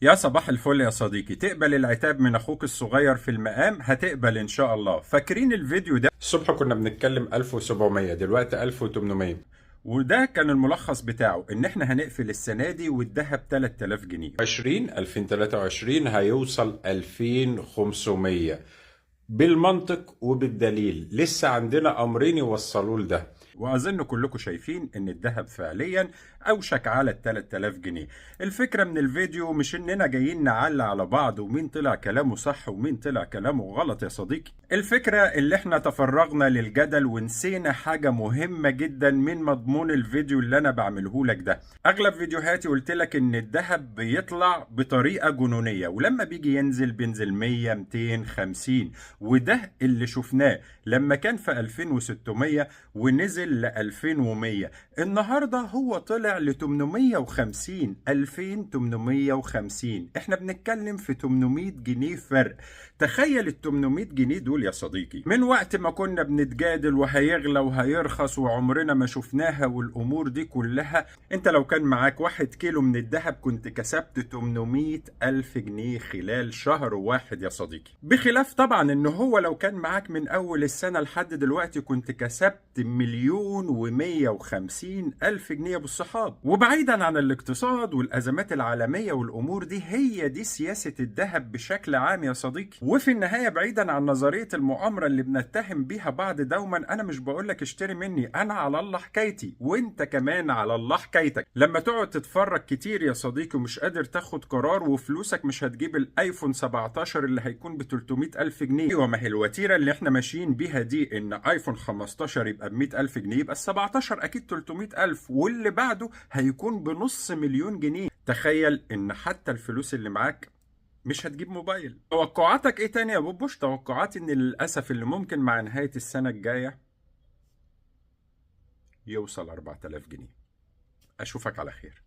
يا صباح الفل يا صديقي، تقبل العتاب من اخوك الصغير في المقام؟ هتقبل ان شاء الله. فاكرين الفيديو ده؟ الصبح كنا بنتكلم 1700، دلوقتي 1800. وده كان الملخص بتاعه ان احنا هنقفل السنه دي والذهب 3000 جنيه. 2023 هيوصل 2500 بالمنطق وبالدليل. لسه عندنا امرين يوصلوا لده، واظن كلكم شايفين ان الذهب فعليا اوشك على ال 3000 جنيه. الفكره من الفيديو مش اننا جايين نعلق على بعض ومين طلع كلامه صح ومين طلع كلامه غلط يا صديقي. الفكره اللي احنا تفرغنا للجدل ونسينا حاجه مهمه جدا من مضمون الفيديو اللي انا بعمله لك ده. اغلب فيديوهاتي قلت لك ان الذهب بيطلع بطريقه جنونيه، ولما بيجي ينزل بينزل 100 250، وده اللي شفناه لما كان في 2600 ونزل ل 2100. النهارده هو طلع ل 850، 2850. احنا بنتكلم في 800 جنيه فرق. تخيل ال 800 جنيه دول يا صديقي، من وقت ما كنا بنتجادل وهيغلى وهيرخص وعمرنا ما شفناها والامور دي كلها. انت لو كان معاك 1 كيلو من الذهب كنت كسبت 800 الف جنيه خلال شهر واحد يا صديقي. بخلاف طبعا ان هو لو كان معاك من اول السنة لحد دلوقتي كنت كسبت 1,150,000 جنيه بالصحاب. وبعيدا عن الاقتصاد والازمات العالمية والامور دي، هي دي سياسة الذهب بشكل عام يا صديقي. وفي النهاية بعيدا عن نظرية المؤامرة اللي بنتهم بيها بعض دوما، انا مش بقولك اشتري مني، انا على الله حكايتي وانت كمان على الله حكايتك. لما تقعد تتفرج كتير يا صديقي ومش قادر تاخد قرار، وفلوسك مش هتجيب الايفون 17 اللي هيكون ب 300 الف جنيه، وما هي الوتيرة اللي احنا ماشيين بيها دي ان ايفون 15 يبقى ب 100 الف جنيه، يبقى ال 17 اكيد 300 الف، واللي بعده هيكون بنص مليون جنيه. تخيل ان حتى الفلوس اللي معاك مش هتجيب موبايل. توقعاتك ايه تاني يا بوبوش؟ توقعاتي ان للاسف اللي ممكن مع نهاية السنة الجاية يوصل 4000 جنيه. اشوفك على خير.